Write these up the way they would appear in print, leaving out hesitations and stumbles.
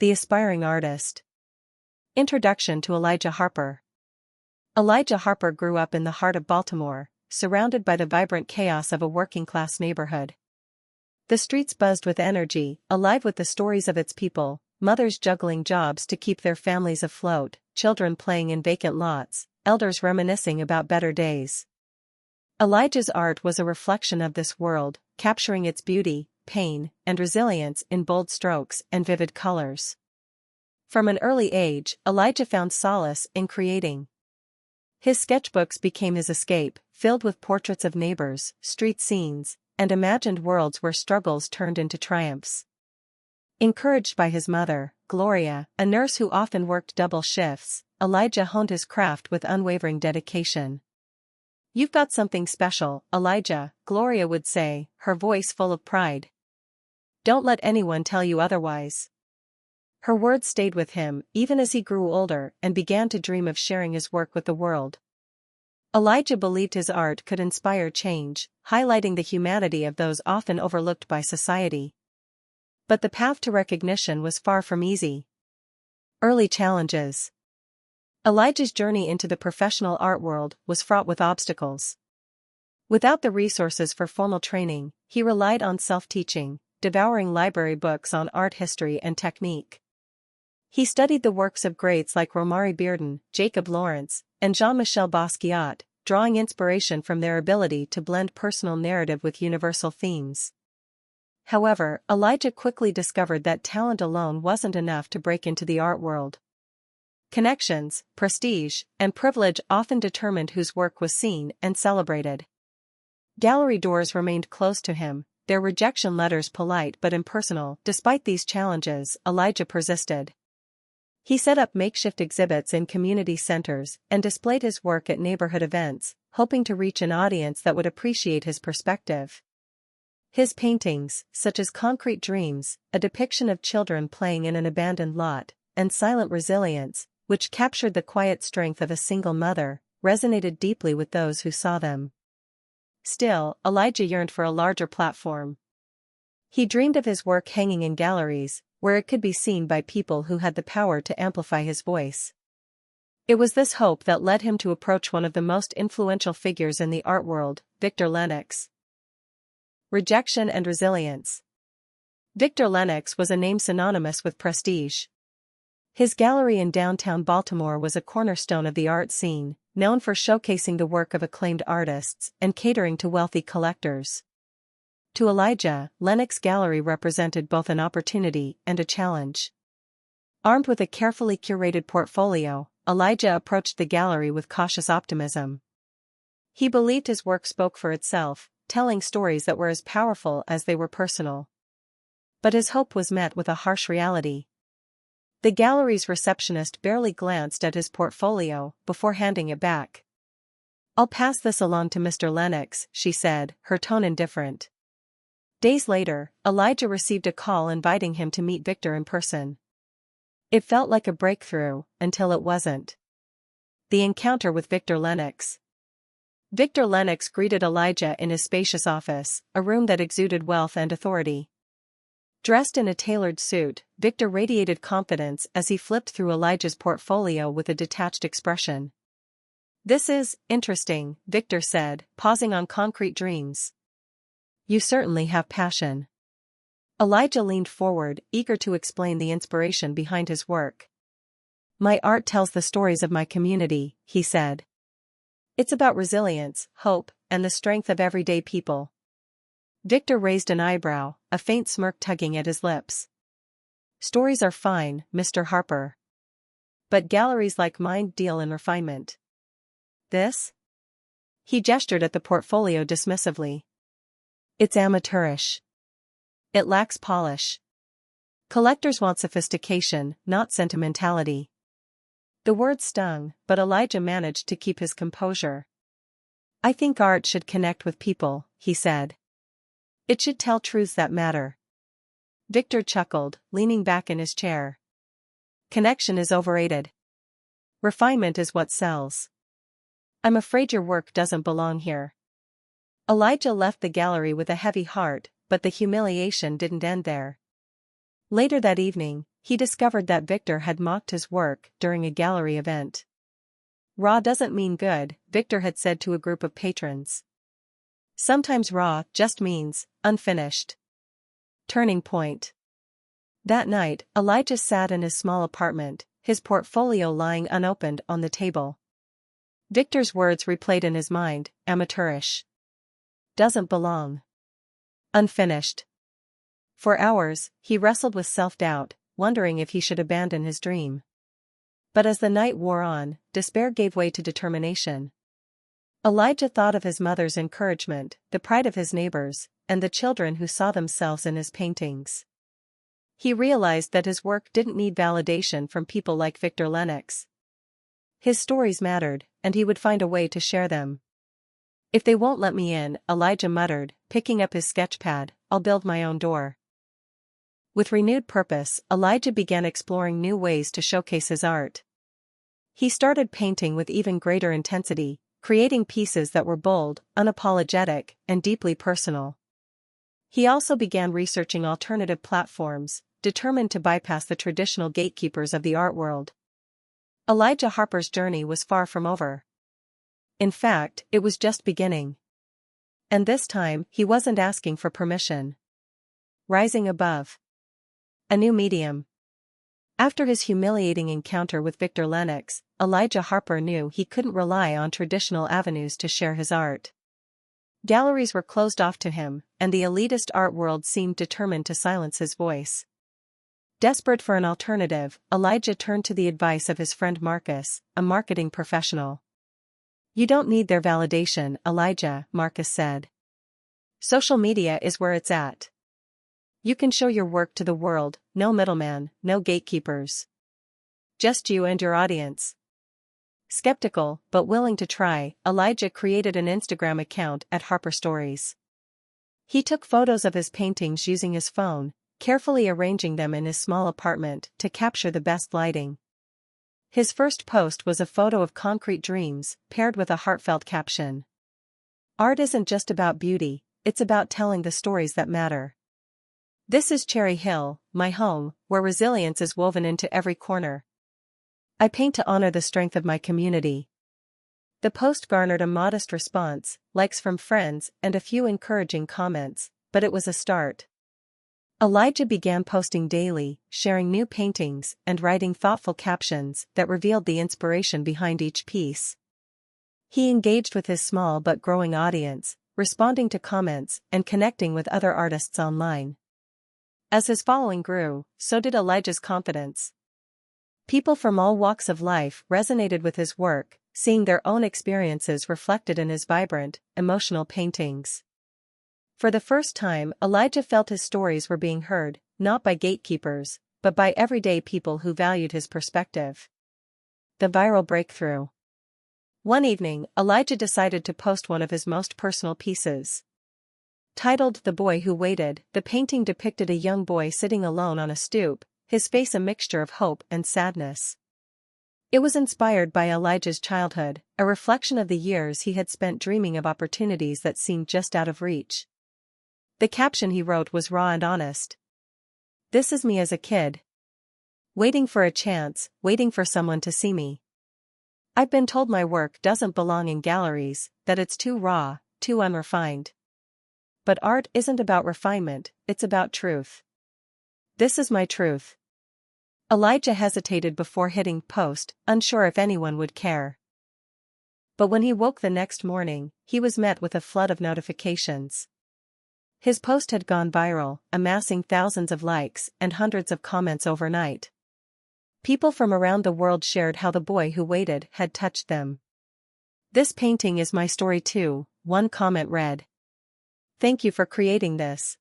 The Aspiring Artist. Introduction to Elijah Harper. Elijah Harper grew up in the heart of Baltimore, surrounded by the vibrant chaos of a working-class neighborhood. The streets buzzed with energy, alive with the stories of its people, mothers juggling jobs to keep their families afloat, children playing in vacant lots, elders reminiscing about better days. Elijah's art was a reflection of this world, capturing its beauty, pain, and resilience in bold strokes and vivid colors. From an early age, Elijah found solace in creating. His sketchbooks became his escape, filled with portraits of neighbors, street scenes, and imagined worlds where struggles turned into triumphs. Encouraged by his mother, Gloria, a nurse who often worked double shifts, Elijah honed his craft with unwavering dedication. "You've got something special, Elijah," Gloria would say, her voice full of pride. "Don't let anyone tell you otherwise." Her words stayed with him even as he grew older and began to dream of sharing his work with the world. Elijah believed his art could inspire change, highlighting the humanity of those often overlooked by society. But the path to recognition was far from easy. Early challenges. Elijah's journey into the professional art world was fraught with obstacles. Without the resources for formal training, he relied on self-teaching, devouring library books on art history and technique. He studied the works of greats like Romare Bearden, Jacob Lawrence, and Jean-Michel Basquiat, drawing inspiration from their ability to blend personal narrative with universal themes. However, Elijah quickly discovered that talent alone wasn't enough to break into the art world. Connections, prestige, and privilege often determined whose work was seen and celebrated. Gallery doors remained closed to him, their rejection letters polite but impersonal. Despite these challenges, Elijah persisted. He set up makeshift exhibits in community centers and displayed his work at neighborhood events, hoping to reach an audience that would appreciate his perspective. His paintings, such as Concrete Dreams, a depiction of children playing in an abandoned lot, and Silent Resilience, which captured the quiet strength of a single mother, resonated deeply with those who saw them. Still, Elijah yearned for a larger platform. He dreamed of his work hanging in galleries, where it could be seen by people who had the power to amplify his voice. It was this hope that led him to approach one of the most influential figures in the art world, Victor Lennox. Rejection and resilience. Victor Lennox was a name synonymous with prestige. His gallery in downtown Baltimore was a cornerstone of the art scene, known for showcasing the work of acclaimed artists and catering to wealthy collectors. To Elijah, Lennox Gallery represented both an opportunity and a challenge. Armed with a carefully curated portfolio, Elijah approached the gallery with cautious optimism. He believed his work spoke for itself, telling stories that were as powerful as they were personal. But his hope was met with a harsh reality. The gallery's receptionist barely glanced at his portfolio before handing it back. "I'll pass this along to Mr. Lennox," she said, her tone indifferent. Days later, Elijah received a call inviting him to meet Victor in person. It felt like a breakthrough, until it wasn't. The encounter with Victor Lennox. Victor Lennox greeted Elijah in his spacious office, a room that exuded wealth and authority. Dressed in a tailored suit, Victor radiated confidence as he flipped through Elijah's portfolio with a detached expression. "This is interesting," Victor said, pausing on Concrete Dreams. "You certainly have passion." Elijah leaned forward, eager to explain the inspiration behind his work. "My art tells the stories of my community," he said. "It's about resilience, hope, and the strength of everyday people." Victor raised an eyebrow, a faint smirk tugging at his lips. "Stories are fine, Mr. Harper. But galleries like mine deal in refinement. This?" He gestured at the portfolio dismissively. "It's amateurish. It lacks polish. Collectors want sophistication, not sentimentality." The words stung, but Elijah managed to keep his composure. "I think art should connect with people," he said. "It should tell truths that matter." Victor chuckled, leaning back in his chair. "Connection is overrated. Refinement is what sells. I'm afraid your work doesn't belong here." Elijah left the gallery with a heavy heart, but the humiliation didn't end there. Later that evening, he discovered that Victor had mocked his work during a gallery event. "Raw doesn't mean good," Victor had said to a group of patrons. "Sometimes raw just means unfinished." Turning point. That night, Elijah sat in his small apartment, his portfolio lying unopened on the table. Victor's words replayed in his mind: amateurish. Doesn't belong. Unfinished. For hours, he wrestled with self-doubt, wondering if he should abandon his dream. But as the night wore on, despair gave way to determination. Elijah thought of his mother's encouragement, the pride of his neighbors, and the children who saw themselves in his paintings. He realized that his work didn't need validation from people like Victor Lennox. His stories mattered, and he would find a way to share them. "If they won't let me in," Elijah muttered, picking up his sketchpad, "I'll build my own door." With renewed purpose, Elijah began exploring new ways to showcase his art. He started painting with even greater intensity, creating pieces that were bold, unapologetic, and deeply personal. He also began researching alternative platforms, determined to bypass the traditional gatekeepers of the art world. Elijah Harper's journey was far from over. In fact, it was just beginning. And this time, he wasn't asking for permission. Rising above. A new medium. After his humiliating encounter with Victor Lennox, Elijah Harper knew he couldn't rely on traditional avenues to share his art. Galleries were closed off to him, and the elitist art world seemed determined to silence his voice. Desperate for an alternative, Elijah turned to the advice of his friend Marcus, a marketing professional. "You don't need their validation, Elijah," Marcus said. "Social media is where it's at. You can show your work to the world, no middleman, no gatekeepers. Just you and your audience." Skeptical, but willing to try, Elijah created an Instagram account at Harper Stories. He took photos of his paintings using his phone, carefully arranging them in his small apartment to capture the best lighting. His first post was a photo of concrete dreams, paired with a heartfelt caption. "Art isn't just about beauty, it's about telling the stories that matter. This is Cherry Hill, my home, where resilience is woven into every corner. I paint to honor the strength of my community." The post garnered a modest response, likes from friends and a few encouraging comments, but it was a start. Elijah began posting daily, sharing new paintings and writing thoughtful captions that revealed the inspiration behind each piece. He engaged with his small but growing audience, responding to comments and connecting with other artists online. As his following grew, so did Elijah's confidence. People from all walks of life resonated with his work, seeing their own experiences reflected in his vibrant, emotional paintings. For the first time, Elijah felt his stories were being heard, not by gatekeepers, but by everyday people who valued his perspective. The viral breakthrough. One evening, Elijah decided to post one of his most personal pieces. Titled "The Boy Who Waited," the painting depicted a young boy sitting alone on a stoop, his face a mixture of hope and sadness. It was inspired by Elijah's childhood, a reflection of the years he had spent dreaming of opportunities that seemed just out of reach. The caption he wrote was raw and honest. "This is me as a kid. Waiting for a chance, waiting for someone to see me. I've been told my work doesn't belong in galleries, that it's too raw, too unrefined. But art isn't about refinement, it's about truth. This is my truth." Elijah hesitated before hitting post, unsure if anyone would care. But when he woke the next morning, he was met with a flood of notifications. His post had gone viral, amassing thousands of likes and hundreds of comments overnight. People from around the world shared how The Boy Who Waited had touched them. "This painting is my story too," one comment read. "Thank you for creating this."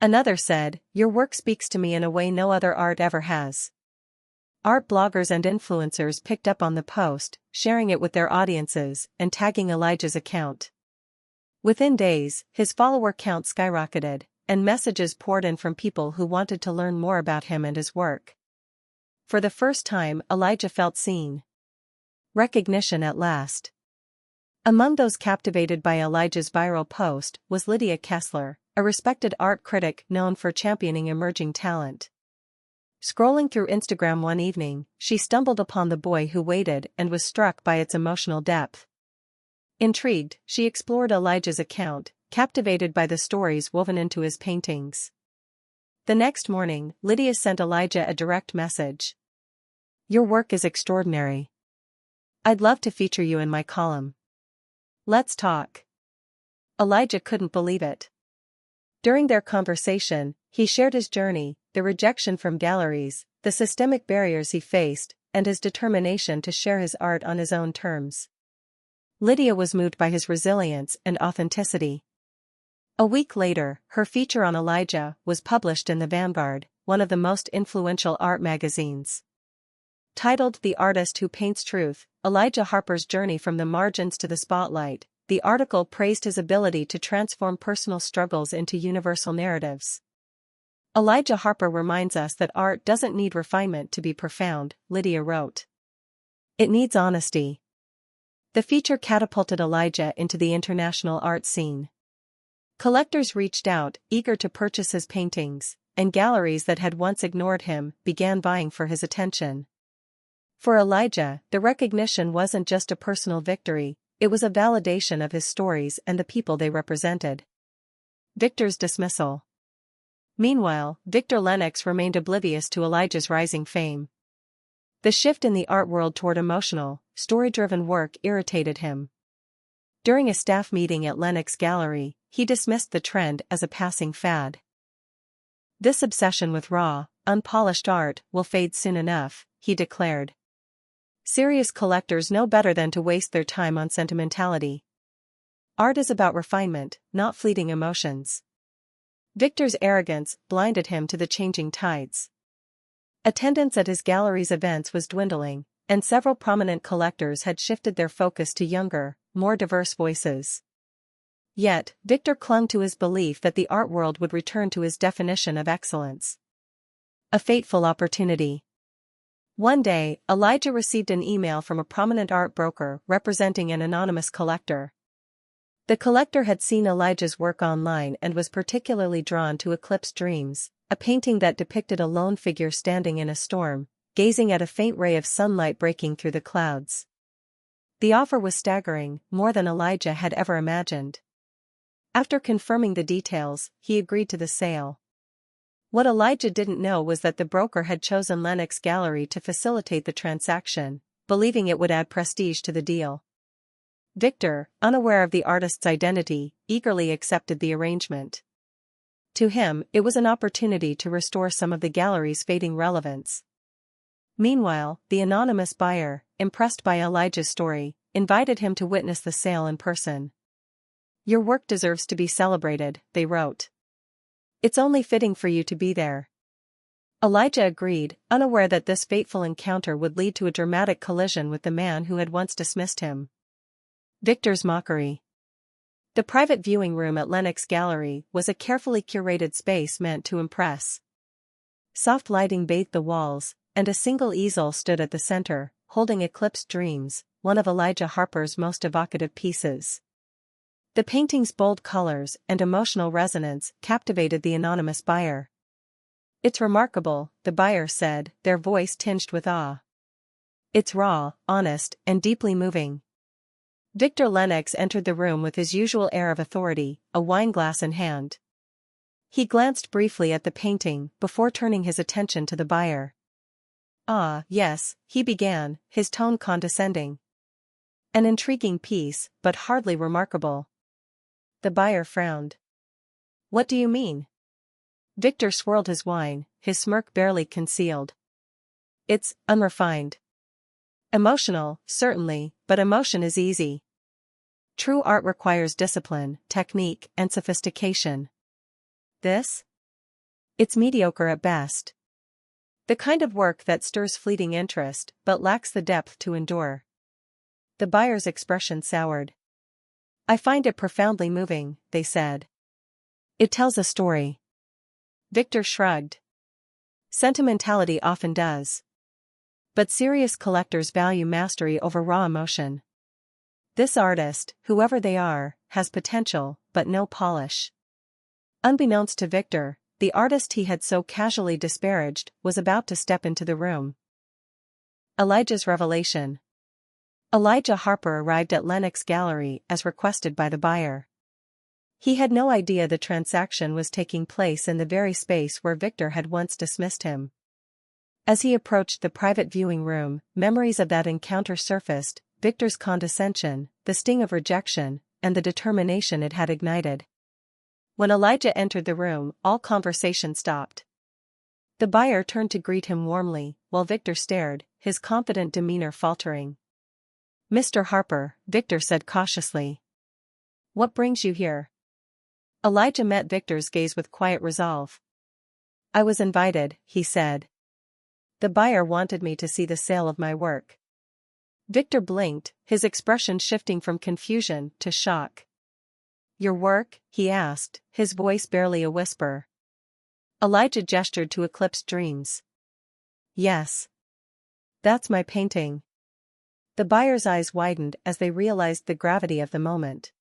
Another said, "Your work speaks to me in a way no other art ever has." Art bloggers and influencers picked up on the post, sharing it with their audiences and tagging Elijah's account. Within days, his follower count skyrocketed, and messages poured in from people who wanted to learn more about him and his work. For the first time, Elijah felt seen. Recognition at last. Among those captivated by Elijah's viral post was Lydia Kessler, a respected art critic known for championing emerging talent. Scrolling through Instagram one evening, she stumbled upon the boy who waited and was struck by its emotional depth. Intrigued, she explored Elijah's account, captivated by the stories woven into his paintings. The next morning, Lydia sent Elijah a direct message. "Your work is extraordinary. I'd love to feature you in my column. Let's talk." Elijah couldn't believe it. During their conversation, he shared his journey, the rejection from galleries, the systemic barriers he faced, and his determination to share his art on his own terms. Lydia was moved by his resilience and authenticity. A week later, her feature on Elijah was published in the Vanguard, one of the most influential art magazines. Titled "The Artist Who Paints Truth: Elijah Harper's Journey from the Margins to the Spotlight," the article praised his ability to transform personal struggles into universal narratives. "Elijah Harper reminds us that art doesn't need refinement to be profound," Lydia wrote. "It needs honesty." The feature catapulted Elijah into the international art scene. Collectors reached out, eager to purchase his paintings, and galleries that had once ignored him began vying for his attention. For Elijah, the recognition wasn't just a personal victory, it was a validation of his stories and the people they represented. Victor's dismissal. Meanwhile, Victor Lennox remained oblivious to Elijah's rising fame. The shift in the art world toward emotional, story-driven work irritated him. During a staff meeting at Lennox Gallery, he dismissed the trend as a passing fad. "This obsession with raw, unpolished art will fade soon enough," he declared. "Serious collectors know better than to waste their time on sentimentality. Art is about refinement, not fleeting emotions." Victor's arrogance blinded him to the changing tides. Attendance at his gallery's events was dwindling, and several prominent collectors had shifted their focus to younger, more diverse voices. Yet, Victor clung to his belief that the art world would return to his definition of excellence. A fateful opportunity. One day, Elijah received an email from a prominent art broker representing an anonymous collector. The collector had seen Elijah's work online and was particularly drawn to Eclipse Dreams, a painting that depicted a lone figure standing in a storm, gazing at a faint ray of sunlight breaking through the clouds. The offer was staggering, more than Elijah had ever imagined. After confirming the details, he agreed to the sale. What Elijah didn't know was that the broker had chosen Lennox Gallery to facilitate the transaction, believing it would add prestige to the deal. Victor, unaware of the artist's identity, eagerly accepted the arrangement. To him, it was an opportunity to restore some of the gallery's fading relevance. Meanwhile, the anonymous buyer, impressed by Elijah's story, invited him to witness the sale in person. "Your work deserves to be celebrated," they wrote. "It's only fitting for you to be there." Elijah agreed, unaware that this fateful encounter would lead to a dramatic collision with the man who had once dismissed him. Victor's mockery. The private viewing room at Lennox Gallery was a carefully curated space meant to impress. Soft lighting bathed the walls, and a single easel stood at the center, holding Eclipse Dreams, one of Elijah Harper's most evocative pieces. The painting's bold colors and emotional resonance captivated the anonymous buyer. "It's remarkable," the buyer said, their voice tinged with awe. "It's raw, honest, and deeply moving." Victor Lennox entered the room with his usual air of authority, a wineglass in hand. He glanced briefly at the painting before turning his attention to the buyer. "Ah, yes," he began, his tone condescending. "An intriguing piece, but hardly remarkable." The buyer frowned. "What do you mean?" Victor swirled his wine, his smirk barely concealed. "It's unrefined." "Emotional, certainly, but emotion is easy. True art requires discipline, technique, and sophistication. This? It's mediocre at best. The kind of work that stirs fleeting interest but lacks the depth to endure." The buyer's expression soured. "I find it profoundly moving," they said. "It tells a story." Victor shrugged. "Sentimentality often does. But serious collectors value mastery over raw emotion. This artist, whoever they are, has potential, but no polish." Unbeknownst to Victor, the artist he had so casually disparaged, was about to step into the room. Elijah's revelation. Elijah Harper arrived at Lenox Gallery as requested by the buyer. He had no idea the transaction was taking place in the very space where Victor had once dismissed him. As he approached the private viewing room, memories of that encounter surfaced: Victor's condescension, the sting of rejection, and the determination it had ignited. When Elijah entered the room, all conversation stopped. The buyer turned to greet him warmly, while Victor stared, his confident demeanor faltering. "Mr. Harper," Victor said cautiously. "What brings you here?" Elijah met Victor's gaze with quiet resolve. "I was invited," he said. "The buyer wanted me to see the sale of my work." Victor blinked, his expression shifting from confusion to shock. "Your work?" he asked, his voice barely a whisper. Elijah gestured to Eclipsed Dreams. "Yes. That's my painting." The buyer's eyes widened as they realized the gravity of the moment.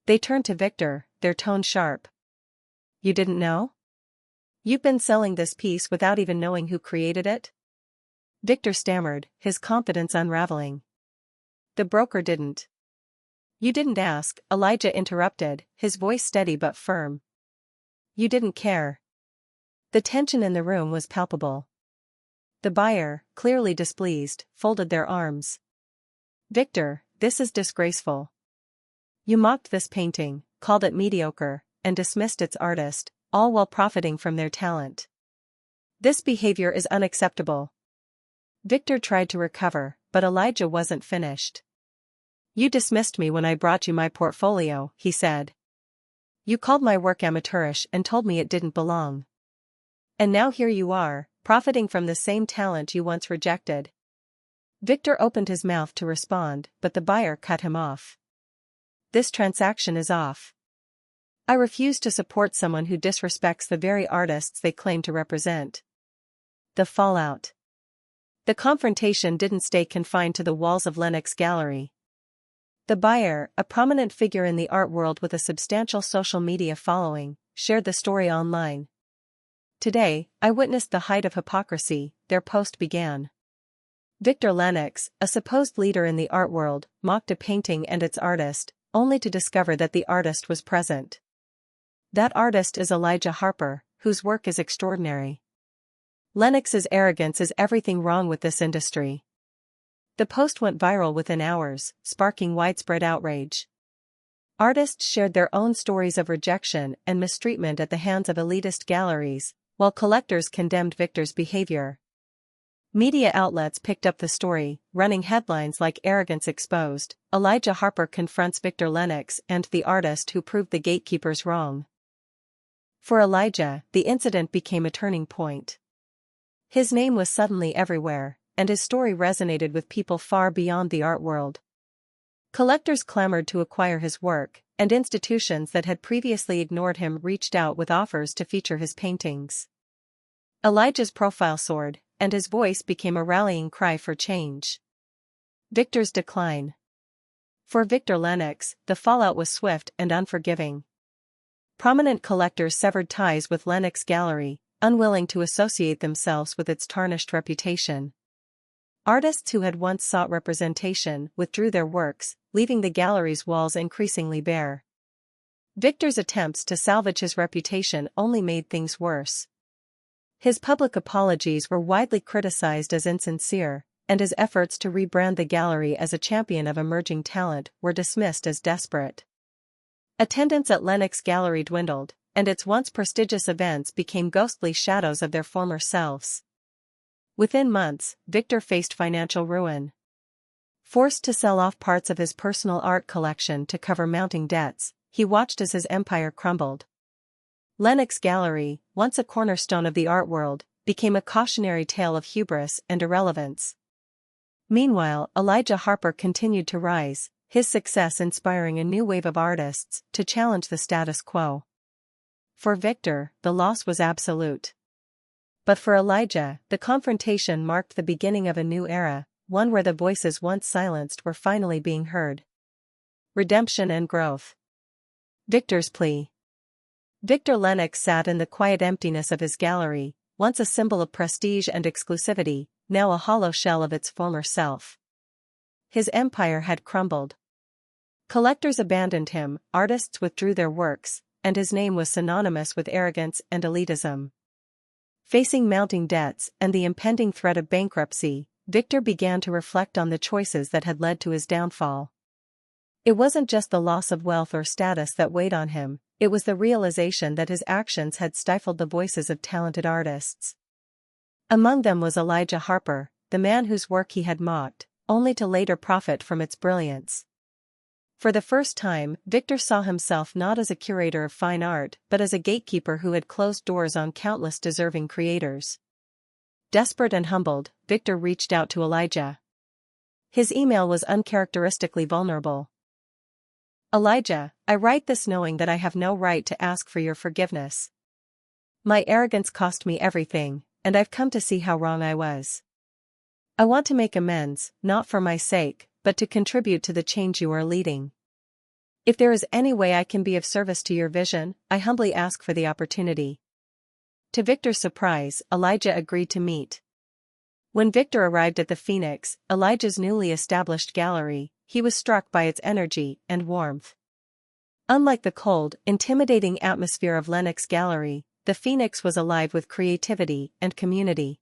They turned to Victor, their tone sharp. "You didn't know? You've been selling this piece without even knowing who created it?" Victor stammered, his confidence unraveling. "The broker didn't." "You didn't ask," Elijah interrupted, his voice steady but firm. "You didn't care." The tension in the room was palpable. The buyer, clearly displeased, folded their arms. "Victor, this is disgraceful. You mocked this painting, called it mediocre, and dismissed its artist, all while profiting from their talent. This behavior is unacceptable." Victor tried to recover, but Elijah wasn't finished. "You dismissed me when I brought you my portfolio," he said. "You called my work amateurish and told me it didn't belong. And now here you are, profiting from the same talent you once rejected." Victor opened his mouth to respond, but the buyer cut him off. "This transaction is off. I refuse to support someone who disrespects the very artists they claim to represent." The fallout. The confrontation didn't stay confined to the walls of Lenox Gallery. The buyer, a prominent figure in the art world with a substantial social media following, shared the story online. "Today, I witnessed the height of hypocrisy," their post began. Victor Lenox, a supposed leader in the art world, mocked a painting and its artist, only to discover that the artist was present. That artist is Elijah Harper, whose work is extraordinary. Lenox's arrogance is everything wrong with this industry. The post went viral within hours, sparking widespread outrage. Artists shared their own stories of rejection and mistreatment at the hands of elitist galleries, while collectors condemned Victor's behavior. Media outlets picked up the story, running headlines like "Arrogance Exposed," "Elijah Harper Confronts Victor Lenox and the Artist Who Proved the Gatekeepers Wrong." For Elijah, the incident became a turning point. His name was suddenly everywhere, and his story resonated with people far beyond the art world. Collectors clamored to acquire his work, and institutions that had previously ignored him reached out with offers to feature his paintings. Elijah's profile soared, and his voice became a rallying cry for change. Victor's decline. For Victor Lenox, the fallout was swift and unforgiving. Prominent collectors severed ties with Lenox Gallery, unwilling to associate themselves with its tarnished reputation. Artists who had once sought representation withdrew their works, leaving the gallery's walls increasingly bare. Victor's attempts to salvage his reputation only made things worse. His public apologies were widely criticized as insincere, and his efforts to rebrand the gallery as a champion of emerging talent were dismissed as desperate. Attendance at Lenox Gallery dwindled, and its once prestigious events became ghostly shadows of their former selves. Within months, Victor faced financial ruin. Forced to sell off parts of his personal art collection to cover mounting debts, he watched as his empire crumbled. Lenox Gallery, once a cornerstone of the art world, became a cautionary tale of hubris and irrelevance. Meanwhile, Elijah Harper continued to rise, his success inspiring a new wave of artists to challenge the status quo. For Victor, the loss was absolute. But for Elijah, the confrontation marked the beginning of a new era, one where the voices once silenced were finally being heard. Redemption and growth. Victor's plea. Victor Lennox sat in the quiet emptiness of his gallery, once a symbol of prestige and exclusivity, now a hollow shell of its former self. His empire had crumbled. Collectors abandoned him, artists withdrew their works, and his name was synonymous with arrogance and elitism. Facing mounting debts and the impending threat of bankruptcy, Victor began to reflect on the choices that had led to his downfall. It wasn't just the loss of wealth or status that weighed on him, it was the realization that his actions had stifled the voices of talented artists. Among them was Elijah Harper, the man whose work he had mocked, only to later profit from its brilliance. For the first time, Victor saw himself not as a curator of fine art but as a gatekeeper who had closed doors on countless deserving creators. Desperate and humbled, Victor reached out to Elijah. His email was uncharacteristically vulnerable. "Elijah, I write this knowing that I have no right to ask for your forgiveness. My arrogance cost me everything, and I've come to see how wrong I was. I want to make amends, not for my sake, but to contribute to the change you are leading. If there is any way I can be of service to your vision, I humbly ask for the opportunity." To Victor's surprise, Elijah agreed to meet. When Victor arrived at the Phoenix, Elijah's newly established gallery, he was struck by its energy and warmth. Unlike the cold, intimidating atmosphere of Lennox Gallery, the Phoenix was alive with creativity and community.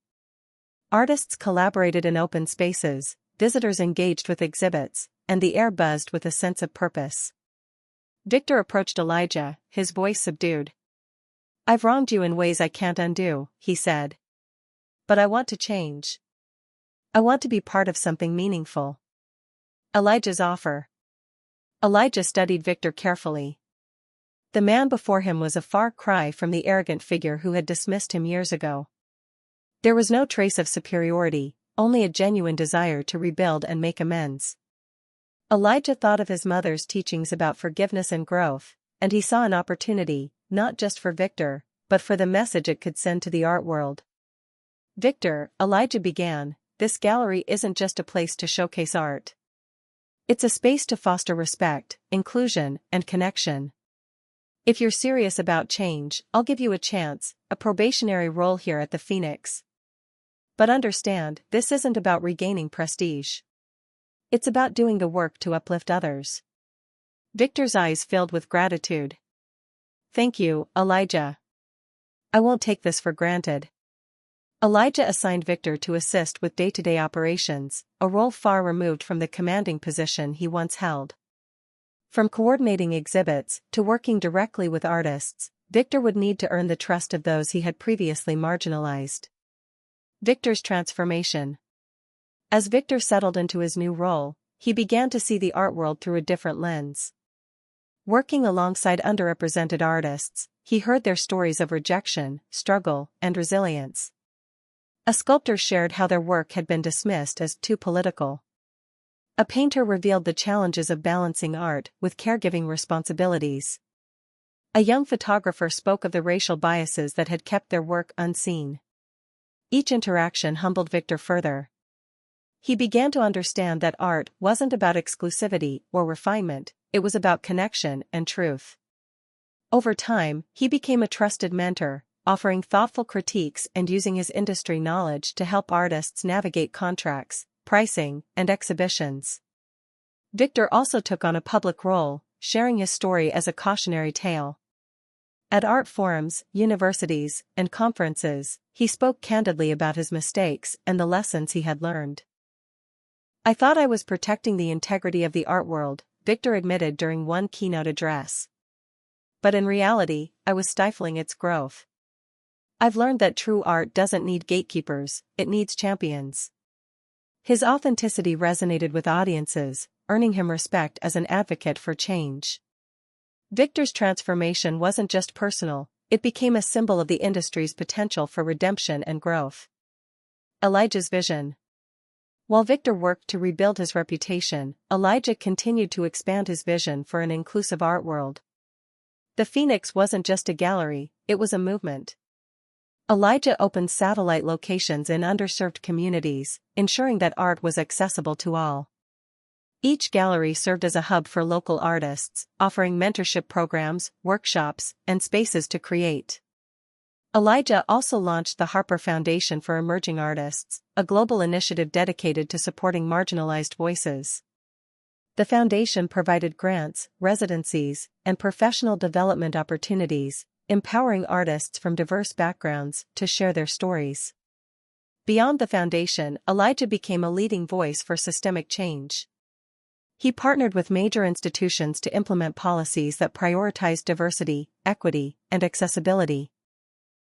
Artists collaborated in open spaces, visitors engaged with exhibits, and the air buzzed with a sense of purpose. Victor approached Elijah, his voice subdued. "I've wronged you in ways I can't undo," he said. "But I want to change. I want to be part of something meaningful." Elijah's offer. Elijah studied Victor carefully. The man before him was a far cry from the arrogant figure who had dismissed him years ago. There was no trace of superiority, only a genuine desire to rebuild and make amends. Elijah thought of his mother's teachings about forgiveness and growth, and he saw an opportunity, not just for Victor, but for the message it could send to the art world. "Victor," Elijah began, "this gallery isn't just a place to showcase art. It's a space to foster respect, inclusion, and connection. If you're serious about change, I'll give you a chance, a probationary role here at the Phoenix. But understand, this isn't about regaining prestige. It's about doing the work to uplift others." Victor's eyes filled with gratitude. "Thank you, Elijah. I won't take this for granted." Elijah assigned Victor to assist with day-to-day operations, a role far removed from the commanding position he once held. From coordinating exhibits to working directly with artists, Victor would need to earn the trust of those he had previously marginalized. Victor's transformation. As Victor settled into his new role, he began to see the art world through a different lens. Working alongside underrepresented artists, he heard their stories of rejection, struggle, and resilience. A sculptor shared how their work had been dismissed as too political. A painter revealed the challenges of balancing art with caregiving responsibilities. A young photographer spoke of the racial biases that had kept their work unseen. Each interaction humbled Victor further. He began to understand that art wasn't about exclusivity or refinement, it was about connection and truth. Over time, he became a trusted mentor, offering thoughtful critiques and using his industry knowledge to help artists navigate contracts, pricing, and exhibitions. Victor also took on a public role, sharing his story as a cautionary tale. At art forums, universities, and conferences, he spoke candidly about his mistakes and the lessons he had learned. "I thought I was protecting the integrity of the art world," Victor admitted during one keynote address. "But in reality, I was stifling its growth. I've learned that true art doesn't need gatekeepers, it needs champions." His authenticity resonated with audiences, earning him respect as an advocate for change. Victor's transformation wasn't just personal, it became a symbol of the industry's potential for redemption and growth. Elijah's vision. While Victor worked to rebuild his reputation, Elijah continued to expand his vision for an inclusive art world. The Phoenix wasn't just a gallery, it was a movement. Elijah opened satellite locations in underserved communities, ensuring that art was accessible to all. Each gallery served as a hub for local artists, offering mentorship programs, workshops, and spaces to create. Elijah also launched the Harper Foundation for Emerging Artists, a global initiative dedicated to supporting marginalized voices. The foundation provided grants, residencies, and professional development opportunities, empowering artists from diverse backgrounds to share their stories. Beyond the foundation, Elijah became a leading voice for systemic change. He partnered with major institutions to implement policies that prioritize diversity, equity, and accessibility.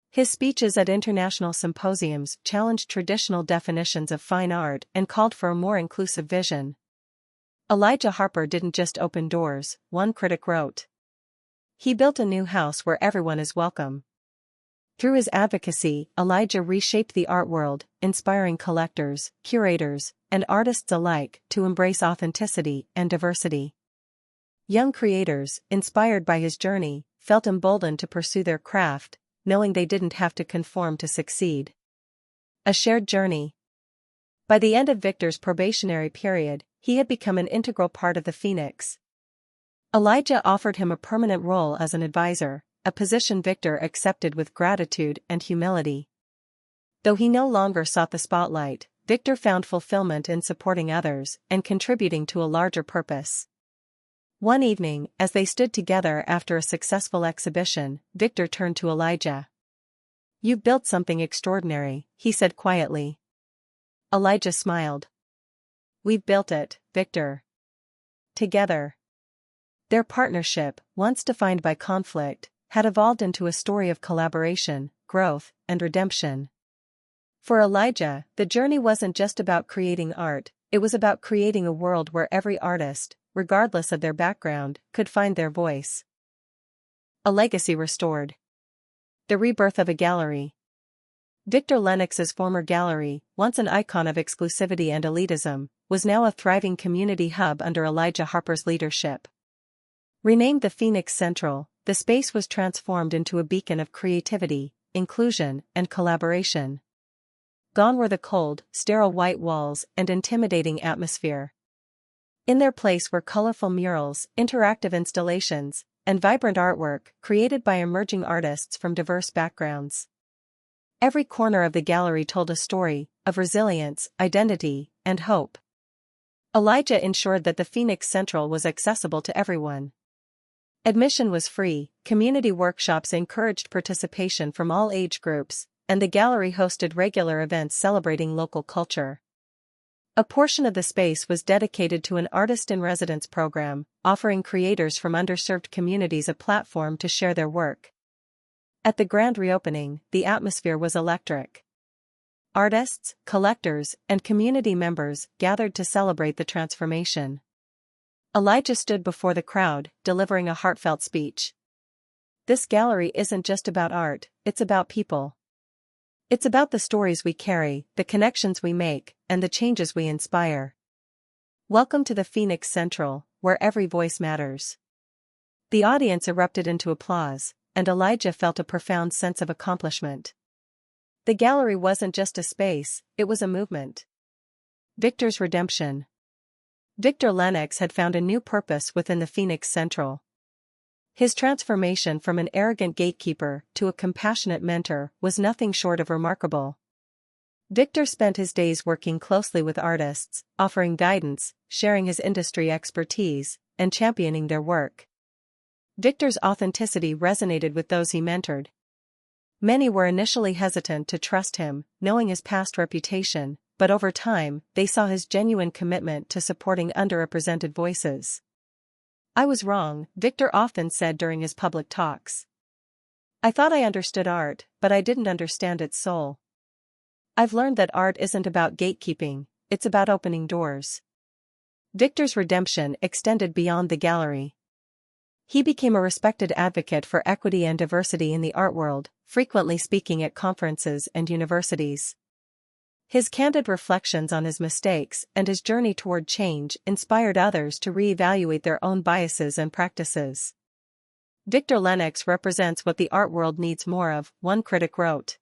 His speeches at international symposiums challenged traditional definitions of fine art and called for a more inclusive vision. Elijah Harper didn't just open doors, one critic wrote. He built a new house where everyone is welcome. Through his advocacy, Elijah reshaped the art world, inspiring collectors, curators, and artists alike to embrace authenticity and diversity. Young creators, inspired by his journey, felt emboldened to pursue their craft, knowing they didn't have to conform to succeed. A shared journey. By the end of Victor's probationary period, he had become an integral part of the Phoenix. Elijah offered him a permanent role as an advisor, a position Victor accepted with gratitude and humility. Though he no longer sought the spotlight, Victor found fulfillment in supporting others and contributing to a larger purpose. One evening, as they stood together after a successful exhibition, Victor turned to Elijah. "You've built something extraordinary," he said quietly. Elijah smiled. "We've built it, Victor. Together." Their partnership, once defined by conflict, had evolved into a story of collaboration, growth, and redemption. For Elijah, the journey wasn't just about creating art, it was about creating a world where every artist, regardless of their background, could find their voice. A legacy restored. The rebirth of a gallery. Victor Lennox's former gallery, once an icon of exclusivity and elitism, was now a thriving community hub under Elijah Harper's leadership. Renamed the Phoenix Central, the space was transformed into a beacon of creativity, inclusion, and collaboration. Gone were the cold, sterile white walls and intimidating atmosphere. In their place were colorful murals, interactive installations, and vibrant artwork created by emerging artists from diverse backgrounds. Every corner of the gallery told a story of resilience, identity, and hope. Elijah ensured that the Phoenix Central was accessible to everyone. Admission was free, community workshops encouraged participation from all age groups, and the gallery hosted regular events celebrating local culture. A portion of the space was dedicated to an artist-in-residence program, offering creators from underserved communities a platform to share their work. At the grand reopening, the atmosphere was electric. Artists, collectors, and community members gathered to celebrate the transformation. Elijah stood before the crowd, delivering a heartfelt speech. "This gallery isn't just about art, it's about people. It's about the stories we carry, the connections we make, and the changes we inspire. Welcome to the Phoenix Central, where every voice matters." The audience erupted into applause, and Elijah felt a profound sense of accomplishment. The gallery wasn't just a space, it was a movement. Victor's redemption. Victor Lennox had found a new purpose within the Phoenix Central. His transformation from an arrogant gatekeeper to a compassionate mentor was nothing short of remarkable. Victor spent his days working closely with artists, offering guidance, sharing his industry expertise, and championing their work. Victor's authenticity resonated with those he mentored. Many were initially hesitant to trust him, knowing his past reputation, but over time, they saw his genuine commitment to supporting underrepresented voices. "I was wrong," Victor often said during his public talks. "I thought I understood art, but I didn't understand its soul. I've learned that art isn't about gatekeeping, it's about opening doors." Victor's redemption extended beyond the gallery. He became a respected advocate for equity and diversity in the art world, frequently speaking at conferences and universities. His candid reflections on his mistakes and his journey toward change inspired others to reevaluate their own biases and practices. Victor Lennox represents what the art world needs more of, one critic wrote.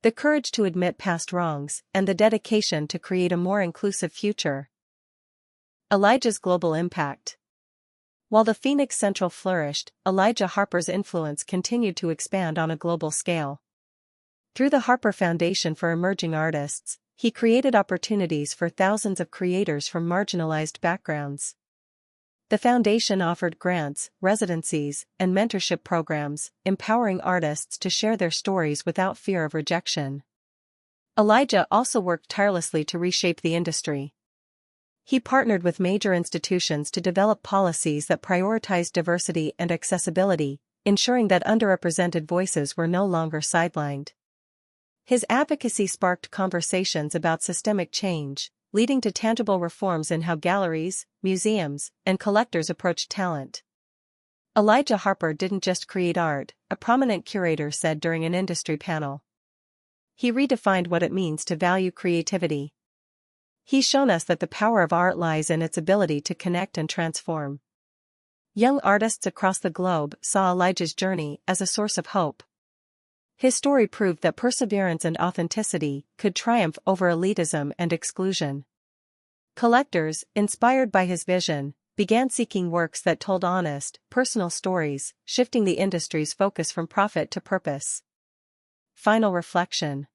The courage to admit past wrongs and the dedication to create a more inclusive future. Elijah's global impact. While the Phoenix Central flourished, Elijah Harper's influence continued to expand on a global scale. Through the Harper Foundation for Emerging Artists, he created opportunities for thousands of creators from marginalized backgrounds. The foundation offered grants, residencies, and mentorship programs, empowering artists to share their stories without fear of rejection. Elijah also worked tirelessly to reshape the industry. He partnered with major institutions to develop policies that prioritized diversity and accessibility, ensuring that underrepresented voices were no longer sidelined. His advocacy sparked conversations about systemic change, leading to tangible reforms in how galleries, museums, and collectors approach talent. Elijah Harper didn't just create art, a prominent curator said during an industry panel. He redefined what it means to value creativity. He's shown us that the power of art lies in its ability to connect and transform. Young artists across the globe saw Elijah's journey as a source of hope. His story proved that perseverance and authenticity could triumph over elitism and exclusion. Collectors, inspired by his vision, began seeking works that told honest, personal stories, shifting the industry's focus from profit to purpose. Final reflection.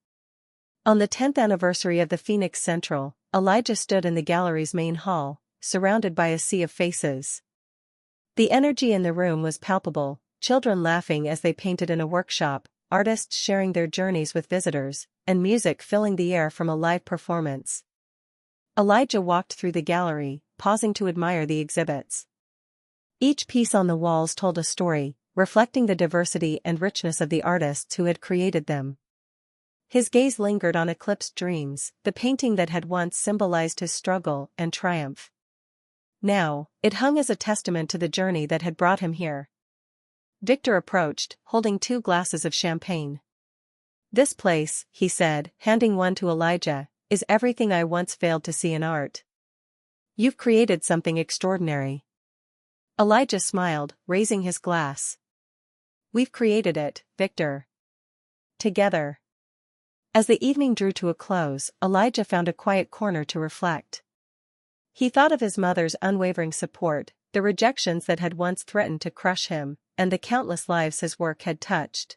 On the 10th anniversary of the Phoenix Central, Elijah stood in the gallery's main hall, surrounded by a sea of faces. The energy in the room was palpable, children laughing as they painted in a workshop, artists sharing their journeys with visitors, and music filling the air from a live performance. Elijah walked through the gallery, pausing to admire the exhibits. Each piece on the walls told a story, reflecting the diversity and richness of the artists who had created them. His gaze lingered on Eclipsed Dreams, the painting that had once symbolized his struggle and triumph. Now, it hung as a testament to the journey that had brought him here. Victor approached, holding 2 glasses of champagne. "This place," he said, handing one to Elijah, "is everything I once failed to see in art. You've created something extraordinary." Elijah smiled, raising his glass. "We've created it, Victor. Together." As the evening drew to a close, Elijah found a quiet corner to reflect. He thought of his mother's unwavering support, the rejections that had once threatened to crush him, and the countless lives his work had touched.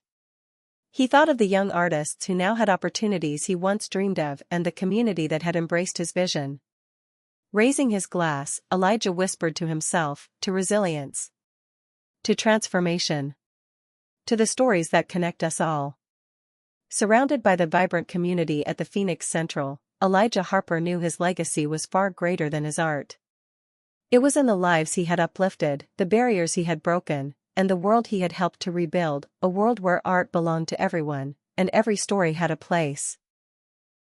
He thought of the young artists who now had opportunities he once dreamed of and the community that had embraced his vision. Raising his glass, Elijah whispered to himself, to resilience, to transformation, to the stories that connect us all. Surrounded by the vibrant community at the Phoenix Central, Elijah Harper knew his legacy was far greater than his art. It was in the lives he had uplifted, the barriers he had broken, and the world he had helped to rebuild, a world where art belonged to everyone, and every story had a place.